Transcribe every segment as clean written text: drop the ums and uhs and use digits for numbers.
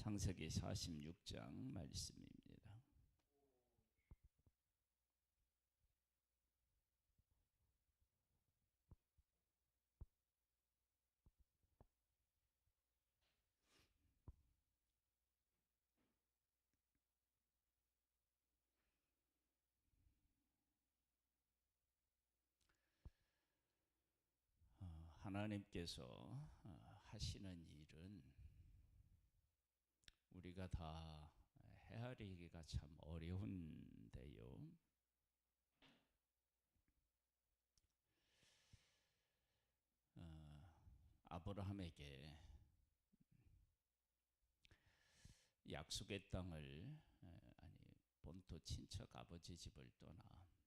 창세기 46장 말씀입니다. 하나님께서 하시는 일은 우리가 다 헤아리기가 참 어려운데요. 아브라함에게 약속의 땅을 본토 친척 아버지 집을 떠나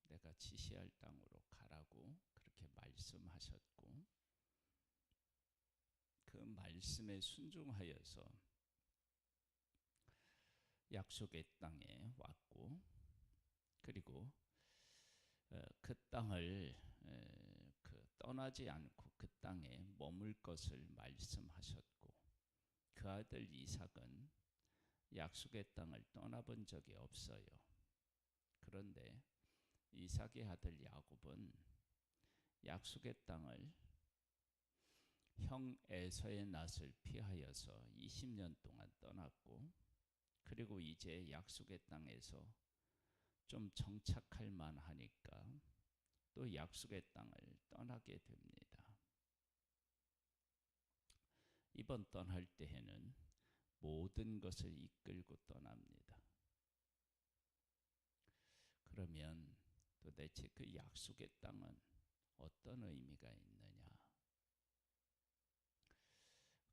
내가 지시할 땅으로 가라고 그렇게 말씀하셨고, 그 말씀에 순종하여서 약속의 땅에 왔고, 그리고 그 땅을 떠나지 않고 그 땅에 머물 것을 말씀하셨고, 그 아들 이삭은 약속의 땅을 떠나본 적이 없어요. 그런데 이삭의 아들 야곱은 약속의 땅을 형 에서의 낯을 피하여서 20년 동안 떠났고, 그리고 이제 약속의 땅에서 좀 정착할 만하니까 또 약속의 땅을 떠나게 됩니다. 이번 떠날 때에는 모든 것을 이끌고 떠납니다. 그러면 도대체 그 약속의 땅은 어떤 의미가 있느냐?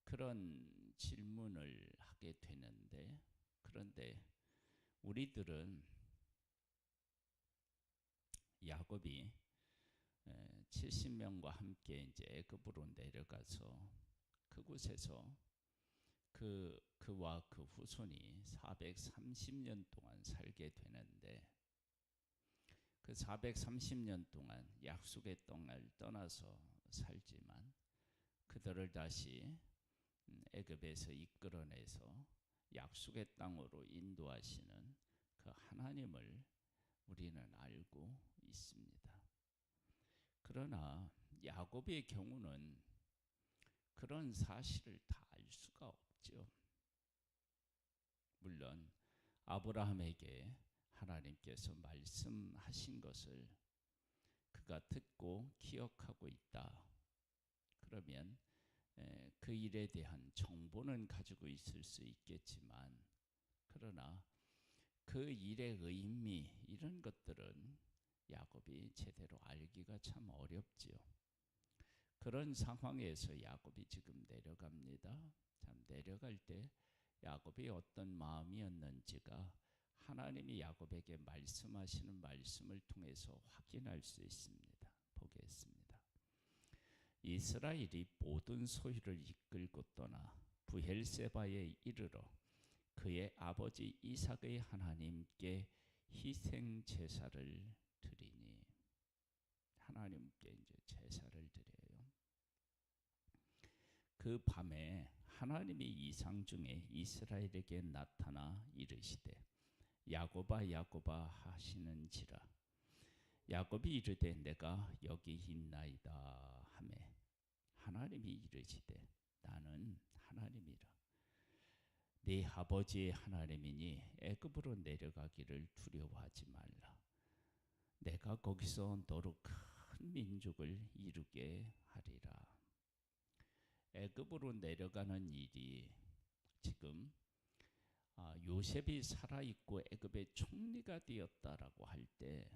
그런 질문을 하게 되는데, 그런데 우리들은 야곱이 70명과 함께 이제 애굽으로 내려가서 그곳에서 그와 그 후손이 430년 동안 살게 되는데, 그 430년 동안 약속의 땅을 떠나서 살지만 그들을 다시 애굽에서 이끌어내서 약속의 땅으로 인도하시는 그 하나님을 우리는 알고 있습니다. 그러나 야곱의 경우는 그런 사실을 다 알 수가 없죠. 물론 아브라함에게 하나님께서 말씀하신 것을 그가 듣고 기억하고 있다. 그러면 그 일에 대한 정보는 가지고 있을 수 있겠지만, 그러나 그 일의 의미 이런 것들은 야곱이 제대로 알기가 참 어렵지요. 그런 상황에서 야곱이 지금 내려갑니다. 참 내려갈 때 야곱이 어떤 마음이었는지가 하나님이 야곱에게 말씀하시는 말씀을 통해서 확인할 수 있습니다. 보겠습니다. 이스라엘이 모든 소유를 이끌고 떠나 브엘세바에 이르러 그의 아버지 이삭의 하나님께 희생 제사를 드리니, 하나님께 이제 제사를 드려요. 그 밤에 하나님이 이상 중에 이스라엘에게 나타나 이르시되 야곱아 야곱아 하시는지라. 야곱이 이르되 내가 여기 있나이다 하매 하나님이 이르시되 나는 하나님이라. 네 아버지의 하나님이니 애굽으로 내려가기를 두려워하지 말라. 내가 거기서 너로 큰 민족을 이루게 하리라. 애굽으로 내려가는 일이 지금 요셉이 살아있고 애굽의 총리가 되었다라고 할 때,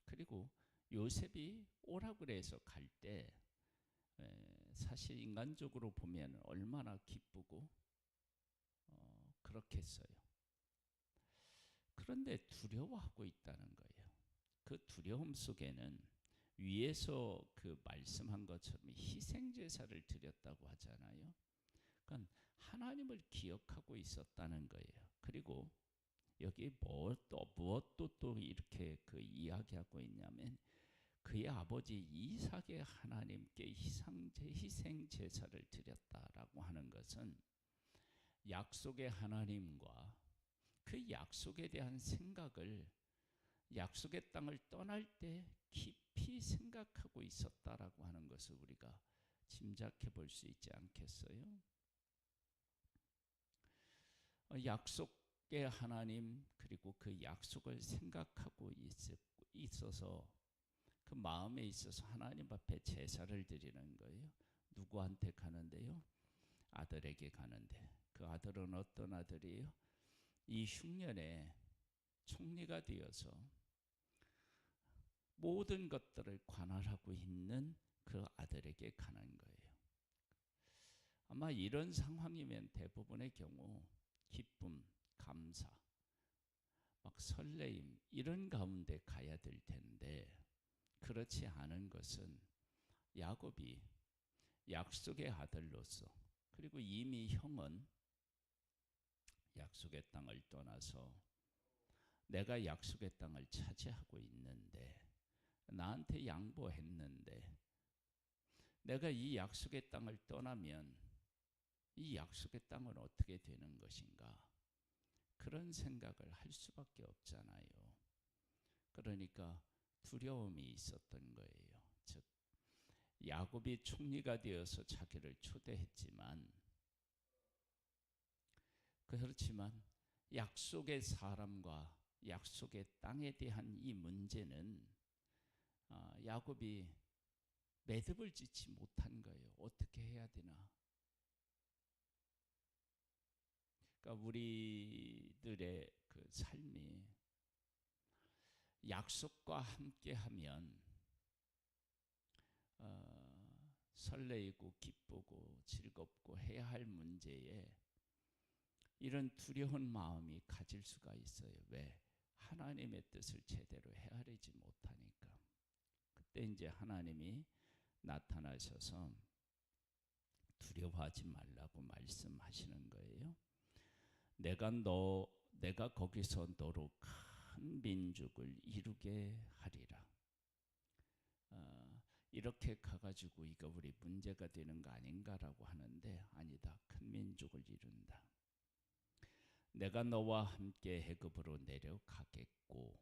그리고 요셉이 오라고 그래서 갈 때 사실 인간적으로 보면 얼마나 기쁘고 그렇겠어요. 그런데 두려워하고 있다는 거예요. 그 두려움 속에는 위에서 그 말씀한 것처럼 희생제사를 드렸다고 하잖아요. 그러니까 하나님을 기억하고 있었다는 거예요. 그리고 여기 무엇도 또 이렇게 그 이야기하고 있냐면 그의 아버지 이삭의 하나님께 희생제사를 드렸다라고 하는 것은 약속의 하나님과 그 약속에 대한 생각을 약속의 땅을 떠날 때 깊이 생각하고 있었다라고 하는 것을 우리가 짐작해 볼 수 있지 않겠어요? 약속의 하나님 그리고 그 약속을 생각하고 있어서 그 마음에 있어서 하나님 앞에 제사를 드리는 거예요. 누구한테 가는데요? 아들에게 가는데 그 아들은 어떤 아들이에요? 이 흉년에 총리가 되어서 모든 것들을 관할하고 있는 그 아들에게 가는 거예요. 아마 이런 상황이면 대부분의 경우 기쁨, 감사, 막 설레임 이런 가운데 가야 될 텐데 그렇지 않은 것은 야곱이 약속의 아들로서 그리고 이미 형은 약속의 땅을 떠나서 내가 약속의 땅을 차지하고 있는데 나한테 양보했는데 내가 이 약속의 땅을 떠나면 이 약속의 땅은 어떻게 되는 것인가? 그런 생각을 할 수밖에 없잖아요. 그러니까 두려움이 있었던 거예요. 즉 야곱이 총리가 되어서 자기를 초대했지만 그렇지만 약속의 사람과 약속의 땅에 대한 이 문제는 야곱이 매듭을 짓지 못한 거예요. 어떻게 해야 되나? 그러니까 우리들의 그 삶이 약속과 함께하면 설레이고 기쁘고 즐겁고 해야 할 문제에 이런 두려운 마음이 가질 수가 있어요. 왜? 하나님의 뜻을 제대로 헤아리지 못하니까. 그때 이제 하나님이 나타나셔서 두려워하지 말라고 말씀하시는 거예요. 내가 거기서 너로 큰 민족을 이루게 하리라. 이렇게 가가지고 이거 우리 문제가 되는 거 아닌가라고 하는데 아니다. 큰 민족을 이룬다. 내가 너와 함께 애굽으로 내려가겠고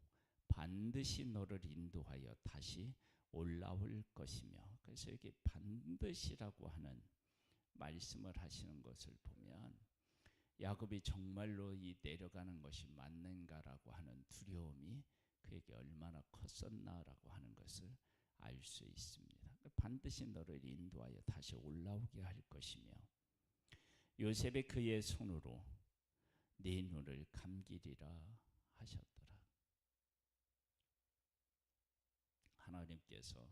반드시 너를 인도하여 다시 올라올 것이며 그래서 여기 반드시라고 하는 말씀을 하시는 것을 보면 야곱이 정말로 이 내려가는 것이 맞는가라고 하는 두려움이 그에게 얼마나 컸었나라고 하는 것을 알 수 있습니다. 반드시 너를 인도하여 다시 올라오게 할 것이며 요셉이 그의 손으로 네 눈을 감기리라 하셨더라. 하나님께서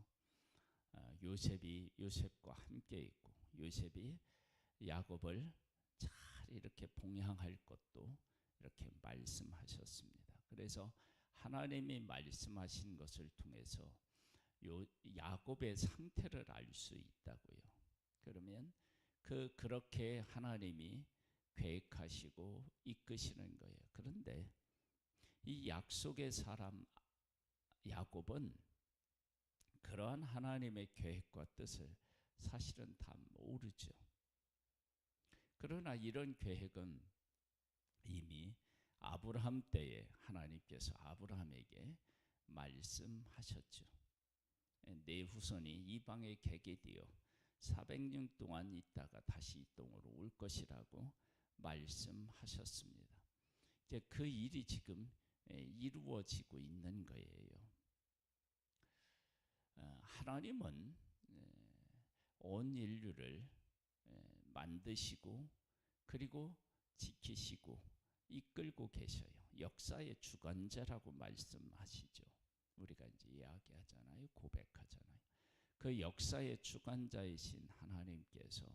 요셉과 함께 있고 요셉이 야곱을 잘 이렇게 봉양할 것도 이렇게 말씀하셨습니다. 그래서 하나님이 말씀하신 것을 통해서 야곱의 상태를 알 수 있다고요. 그러면 그렇게 하나님이 계획하시고 이끄시는 거예요. 그런데 이 약속의 사람 야곱은 그러한 하나님의 계획과 뜻을 사실은 다 모르죠. 그러나 이런 계획은 이미 아브라함 때에 하나님께서 아브라함에게 말씀하셨죠. 내 후손이 이방에 개게 되어 400년 동안 있다가 다시 이 땅으로 올 것이라고 말씀하셨습니다. 이제 그 일이 지금 이루어지고 있는 거예요. 하나님은 온 인류를 만드시고 그리고 지키시고 이끌고 계셔요. 역사의 주관자라고 말씀하시죠. 우리가 이제 이야기하잖아요. 고백하잖아요. 그 역사의 주관자이신 하나님께서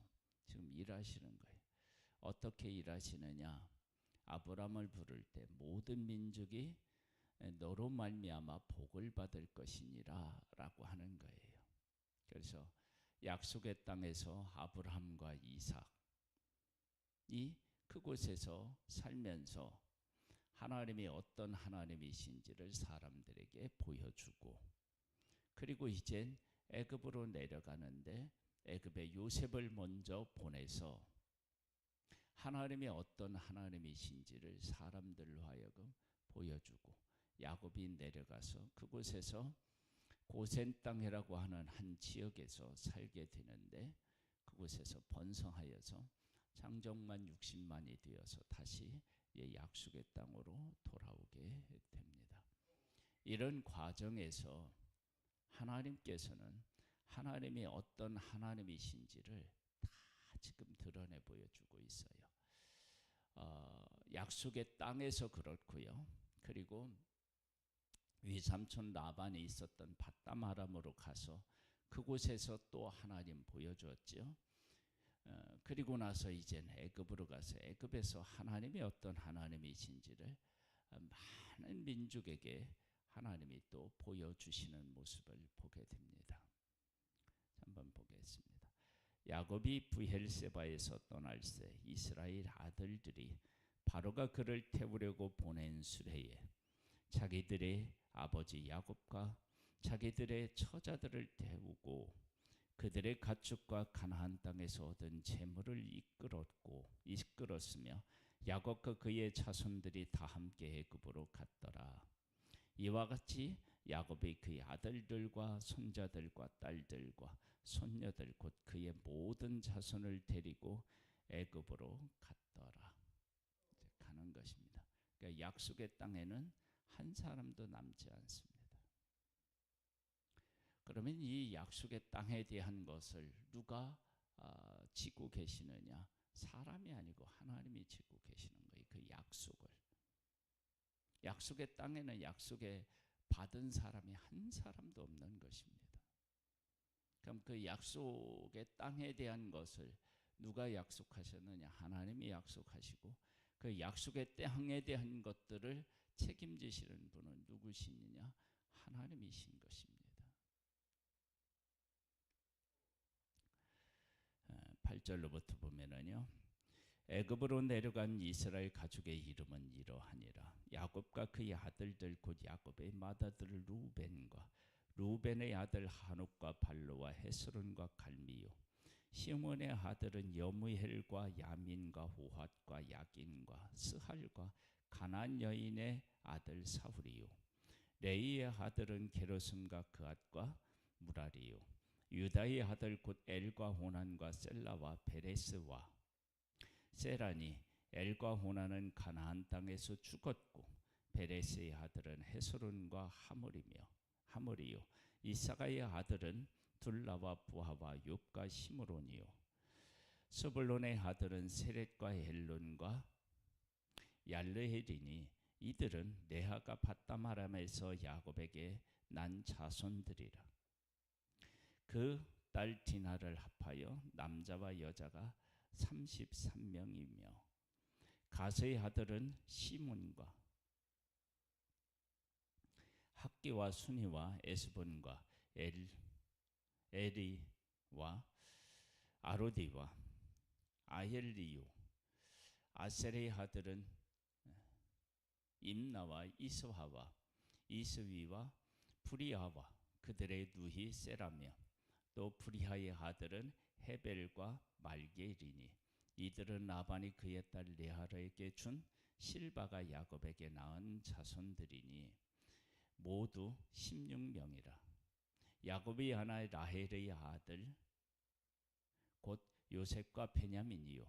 지금 일하시는 거예요. 어떻게 일하시느냐? 아브라함을 부를 때 모든 민족이 너로 말미암아 복을 받을 것이니라라고 하는 거예요. 그래서 약속의 땅에서 아브라함과 이삭이 그곳에서 살면서 하나님이 어떤 하나님이신지를 사람들에게 보여주고 그리고 이젠 애굽으로 내려가는데 애굽에 요셉을 먼저 보내서 하나님이 어떤 하나님이신지를 사람들로 하여금 보여주고 야곱이 내려가서 그곳에서 고센 땅이라고 하는 한 지역에서 살게 되는데 그곳에서 번성하여서 장정만 60만이 되어서 다시 약속의 땅으로 돌아오게 됩니다. 이런 과정에서 하나님께서는 하나님이 어떤 하나님이신지를 다 지금 드러내 보여주고 있어요. 약속의 땅에서 그렇고요. 그리고 위삼촌 라반이 있었던 밧담 아람으로 가서 그곳에서 또 하나님 보여주었죠. 그리고 나서 이젠 애굽으로 가서 애굽에서 하나님이 어떤 하나님이신지를 많은 민족에게 하나님이 또 보여주시는 모습을 보게 됩니다. 한번 보겠습니다. 야곱이 브엘세바에서 떠날새 이스라엘 아들들이 바로가 그를 태우려고 보낸 수레에 자기들의 아버지 야곱과 자기들의 처자들을 태우고 그들의 가축과 가나안 땅에서 얻은 재물을 이끌었으며 야곱과 그의 자손들이 다 함께 애굽으로 갔더라. 이와 같이 야곱이 그의 아들들과 손자들과 딸들과 손녀들 곧 그의 모든 자손을 데리고 애굽으로 갔더라. 이제 가는 것입니다. 그러니까 약속의 땅에는 한 사람도 남지 않습니다. 그러면 이 약속의 땅에 대한 것을 누가 지고 계시느냐? 사람이 아니고 하나님이 지고 계시는 거예요. 그 약속을. 약속의 땅에는 약속에 받은 사람이 한 사람도 없는 것입니다. 그럼 그 약속의 땅에 대한 것을 누가 약속하셨느냐? 하나님이 약속하시고 그 약속의 땅에 대한 것들을 책임지시는 분은 누구시느냐? 하나님이신 것입니다. 8절로부터 보면은요. 애굽으로 내려간 이스라엘 가족의 이름은 이러하니라. 야곱과 그의 아들들 곧 야곱의 맏아들 루벤의 아들 하녹과 발로와 헤스론과 갈미요. 시몬의 아들은 여무헬과 야민과 호핫과 야긴과 스할과 가나안 여인의 아들 사훌이요. 레이의 아들은 게르솜과 그앗과 무라리요. 유다의 아들 곧 엘과 호난과 셀라와 베레스와 세라니. 엘과 호난은 가나안 땅에서 죽었고 베레스의 아들은 헤스론과 하물이요. 이사가의 아들은 둘라와 부하와 욥과 시므론이요. 스불론의 아들은 세렛과 헬론과 얄르헬이니 이들은 레아가 밧담 아람에서 야곱에게 난 자손들이라. 그 딸 디나를 합하여 남자와 여자가 33명이며 가스의 아들은 시몬과 학기와 순이와 에스본과 에리와 아로디와 아헬리요. 아셀의 아들은 임나와 이스화와 이스위와 브리아와 그들의 누히 세라며 또 브리아의 아들은 헤벨과 말게리니 이들은 라반이 그의 딸 레아에게 준 실바가 야곱에게 낳은 자손들이니 모두 16명이라. 야곱이 하나의 라헬의 아들 곧 요셉과 베냐민이요.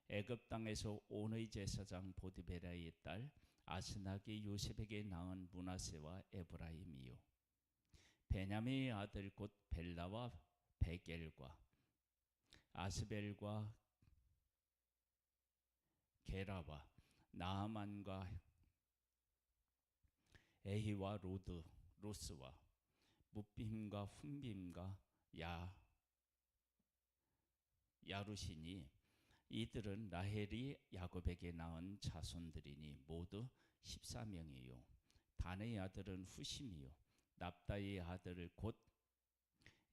애굽 땅에서 온의 제사장 보디베라의 딸 아스낙이 요셉에게 낳은 므낫세와 에브라임이요. 베냐민의 아들 곧 벨라와 베겔과 아스벨과 게라와 나아만과 에히와 로스와 무빔과 훈빔과 야루시니 이들은 라헬이 야곱에게 낳은 자손들이니 모두 14명이요. 단의 아들은 후심이요. 납다의 아들 곧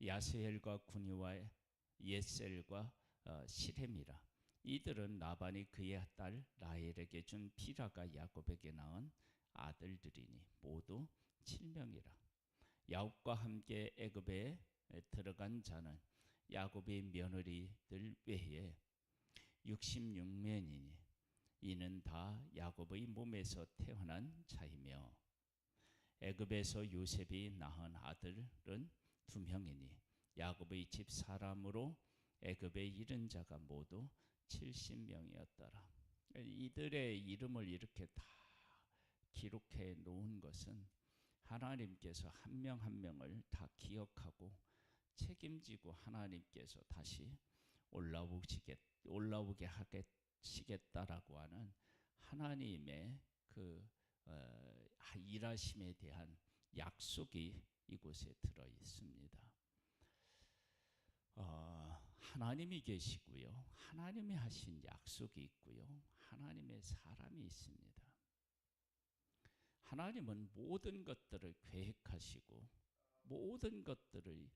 야스헬과 구니와 예셀과 시렘이라. 이들은 라반이 그의 딸 라헬에게 준 비라가 야곱에게 낳은 아들들이니 모두 7명이라. 야곱과 함께 애굽에 들어간 자는 야곱의 며느리들 외에 66면이니 이는 다 야곱의 몸에서 태어난 자이며 애굽에서 요셉이 낳은 아들은 2명이니 야곱의 집 사람으로 애굽에 이른 자가 모두 70명이었더라. 이들의 이름을 이렇게 다 기록해 놓은 것은 하나님께서 한 명 한 명을 다 기억하고 책임지고 하나님께서 다시 올라오게 하시겠다라고 하는 하나님의 그 일하심에 대한 약속이 이곳에 들어 있습니다. 하나님이 계시고요. 하나님이 하신 약속이 있고요. 하나님의 사람이 있습니다. 하나님은 모든 것들을 계획하시고 모든 것들을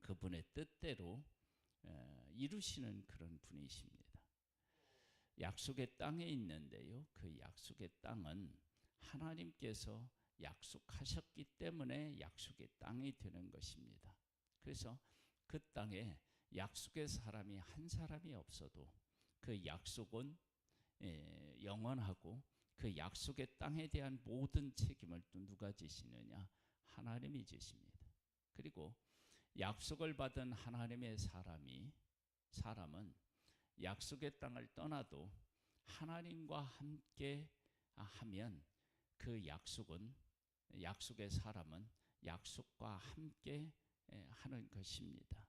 그분의 뜻대로 이루시는 그런 분이십니다. 약속의 땅에 있는데요. 그 약속의 땅은 하나님께서 약속하셨기 때문에 약속의 땅이 되는 것입니다. 그래서 그 땅에 약속의 사람이 한 사람이 없어도 그 약속은 영원하고 그 약속의 땅에 대한 모든 책임을 또 누가 지시느냐? 하나님이 지십니다. 그리고 약속을 받은 하나님의 사람은 약속의 땅을 떠나도 하나님과 함께 하면 그 약속의 사람은 약속과 함께 하는 것입니다.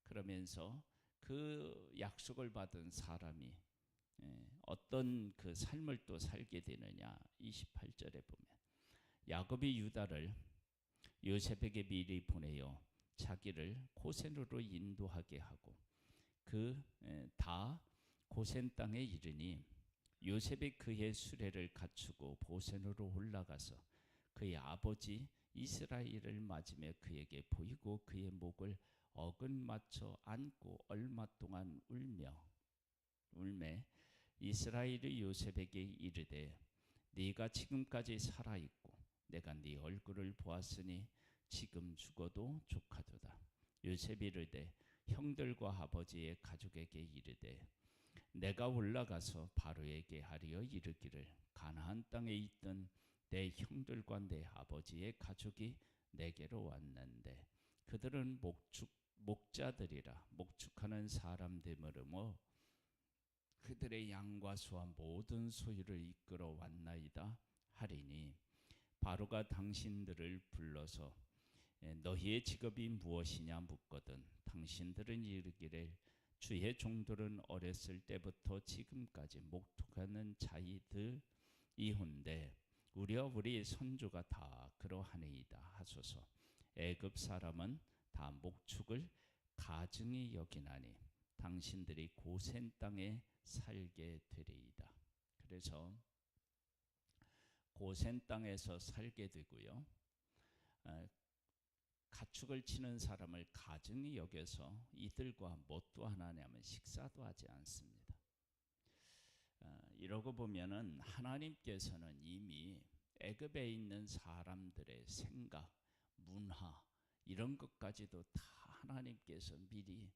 그러면서 그 약속을 받은 사람이 어떤 그 삶을 또 살게 되느냐. 28절에 보면 야곱이 유다를 요셉에게 미리 보내어 자기를 고센으로 인도하게 하고 그 다 고센 땅에 이르니 요셉이 그의 수레를 갖추고 고센으로 올라가서 그의 아버지 이스라엘을 맞으며 그에게 보이고 그의 목을 어긋맞춰 안고 얼마 동안 울매 이스라엘이 요셉에게 이르되 네가 지금까지 살아있고 내가 네 얼굴을 보았으니 지금 죽어도 족하도다. 요셉이 이르되 형들과 아버지의 가족에게 이르되 내가 올라가서 바로에게 하리어 이르기를 가나안 땅에 있던 내 형들과 내 아버지의 가족이 내게로 왔는데 그들은 목자들이라 목축하는 사람들이므로 그들의 양과 소와 모든 소유를 이끌어 왔나이다 하리니 바로가 당신들을 불러서 너희의 직업이 무엇이냐 묻거든 당신들은 이르기를 주의 종들은 어렸을 때부터 지금까지 목축하는 자이들이온데 우리와 우리 선조가 다 그러하니이다 하소서. 애굽 사람은 다 목축을 가증히 여기나니 당신들이 고센 땅에 살게 되리이다. 그래서 고센 땅에서 살게 되고요. 가축을 치는 사람을 가증히 여겨서 이들과 뭣도 하나냐면 식사도 하지 않습니다. 이러고 보면은 하나님께서는 이미 애굽에 있는 사람들의 생각, 문화 이런 것까지도 다 하나님께서 미리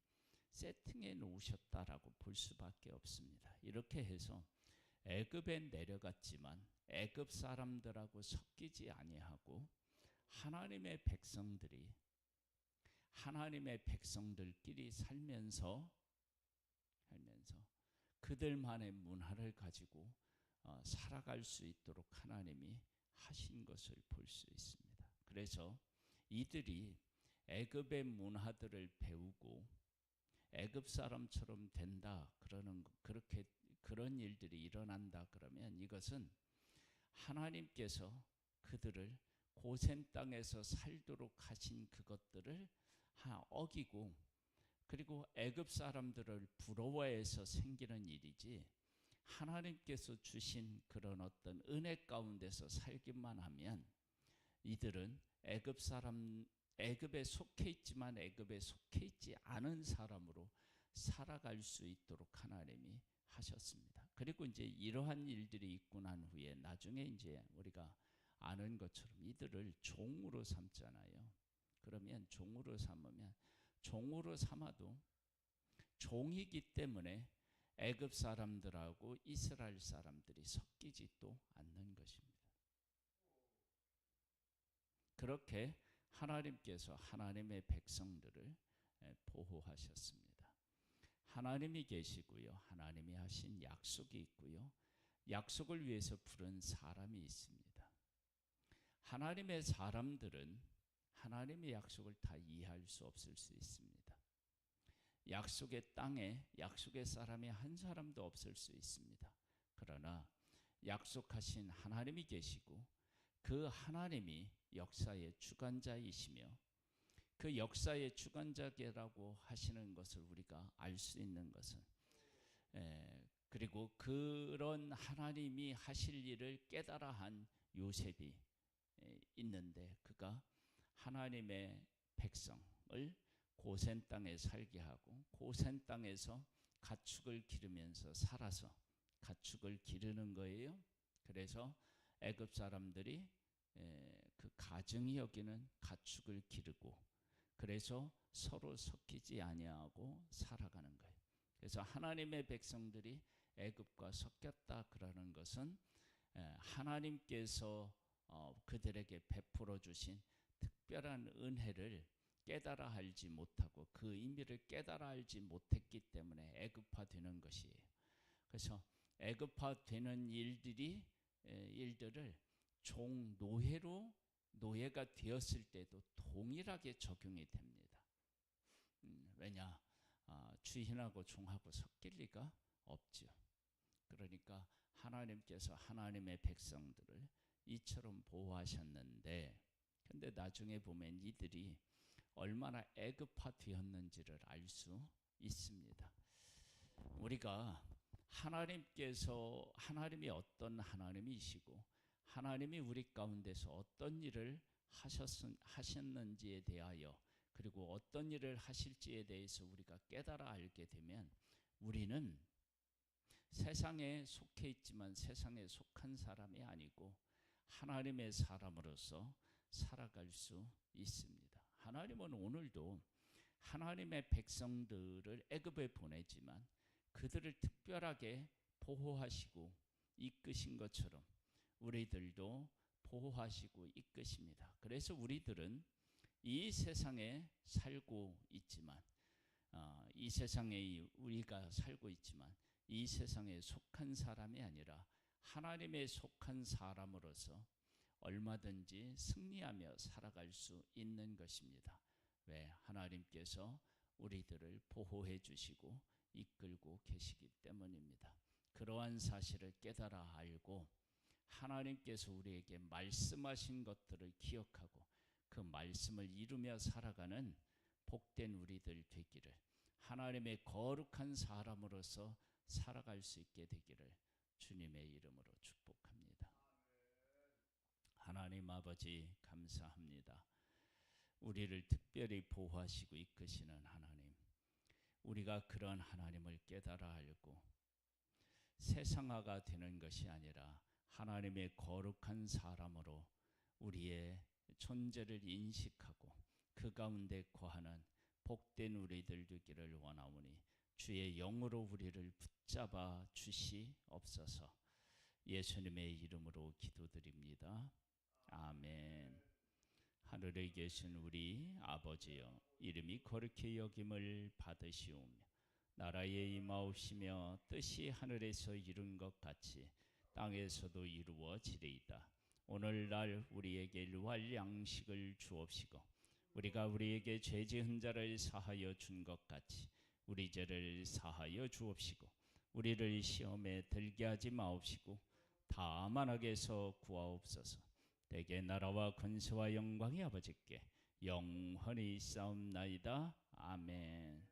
세팅해 놓으셨다라고 볼 수밖에 없습니다. 이렇게 해서 애굽에 내려갔지만 애굽 사람들하고 섞이지 아니하고 하나님의 백성들끼리 살면서 그들만의 문화를 가지고 살아갈 수 있도록 하나님이 하신 것을 볼 수 있습니다. 그래서 이들이 애굽의 문화들을 배우고 애굽 사람처럼 된다 그런 일들이 일어난다 그러면 이것은 하나님께서 그들을 고센 땅에서 살도록 하신 그것들을 어기고 그리고 애굽 사람들을 부러워해서 생기는 일이지 하나님께서 주신 그런 어떤 은혜 가운데서 살기만 하면 이들은 애굽에 속해 있지만 애굽에 속해 있지 않은 사람으로 살아갈 수 있도록 하나님이 하셨습니다. 그리고 이제 이러한 일들이 있고 난 후에 나중에 이제 우리가 아는 것처럼 이들을 종으로 삼잖아요. 그러면 종으로 삼아도 종이기 때문에 애굽 사람들하고 이스라엘 사람들이 섞이지도 않는 것입니다. 그렇게 하나님께서 하나님의 백성들을 보호하셨습니다. 하나님이 계시고요. 하나님이 하신 약속이 있고요. 약속을 위해서 부른 사람이 있습니다. 하나님의 사람들은 하나님의 약속을 다 이해할 수 없을 수 있습니다. 약속의 땅에 약속의 사람이 한 사람도 없을 수 있습니다. 그러나 약속하신 하나님이 계시고 그 하나님이 역사의 주관자이시며 그 역사의 주관자라고 하시는 것을 우리가 알 수 있는 것은 그리고 그런 하나님이 하실 일을 깨달아 한 요셉이 있는데 그가 하나님의 백성을 고센 땅에 살게 하고 고센 땅에서 가축을 기르면서 살아서 가축을 기르는 거예요. 그래서 애굽 사람들이 그 가증히 여기는 가축을 기르고 그래서 서로 섞이지 아니하고 살아가는 거예요. 그래서 하나님의 백성들이 애굽과 섞였다 그러는 것은 하나님께서 그들에게 베풀어 주신 특별한 은혜를 깨달아 알지 못하고 그 의미를 깨달아 알지 못했기 때문에 애굽화되는 것이에요. 그래서 애굽화되는 일들을 종 노예로 노예가 되었을 때도 동일하게 적용이 됩니다. 왜냐? 주인하고 종하고 섞일 리가 없죠. 그러니까 하나님께서 하나님의 백성들을 이처럼 보호하셨는데 근데 나중에 보면 이들이 얼마나 애굽화되었는지를 알 수 있습니다. 우리가 하나님이 어떤 하나님이시고 하나님이 우리 가운데서 어떤 일을 하셨는지에 대하여 그리고 어떤 일을 하실지에 대해서 우리가 깨달아 알게 되면 우리는 세상에 속해 있지만 세상에 속한 사람이 아니고 하나님의 사람으로서 살아갈 수 있습니다. 하나님은 오늘도 하나님의 백성들을 애굽에 보내지만 그들을 특별하게 보호하시고 이끄신 것처럼 우리들도 보호하시고 이끄십니다. 그래서 우리들은 이 세상에 살고 있지만 이 세상에 우리가 살고 있지만 이 세상에 속한 사람이 아니라 하나님의 속한 사람으로서 얼마든지 승리하며 살아갈 수 있는 것입니다. 왜? 하나님께서 우리들을 보호해 주시고 이끌고 계시기 때문입니다. 그러한 사실을 깨달아 알고 하나님께서 우리에게 말씀하신 것들을 기억하고 그 말씀을 이루며 살아가는 복된 우리들 되기를 하나님의 거룩한 사람으로서 살아갈 수 있게 되기를 주님의 이름으로 축복합니다. 하나님 아버지 감사합니다. 우리를 특별히 보호하시고 이끄시는 하나님, 우리가 그런 하나님을 깨달아 알고 세상화가 되는 것이 아니라 하나님의 거룩한 사람으로 우리의 존재를 인식하고 그 가운데 거하는 복된 우리들 되기를 원하오니 주의 영으로 우리를 붙잡아 주시옵소서. 예수님의 이름으로 기도드립니다. 아멘. 하늘에 계신 우리 아버지여, 이름이 거룩히 여김을 받으시오며 나라에 임하옵시며 뜻이 하늘에서 이룬 것 같이 땅에서도 이루어지리이다. 오늘날 우리에게 일용할 양식을 주옵시고 우리가 우리에게 죄 지은 자를 사하여 준 것 같이 우리 죄를 사하여 주옵시고 우리를 시험에 들게 하지 마옵시고 다만 악에서 구하옵소서. 대개 나라와 권세와 영광이 아버지께 영원히 있사옵나이다. 아멘.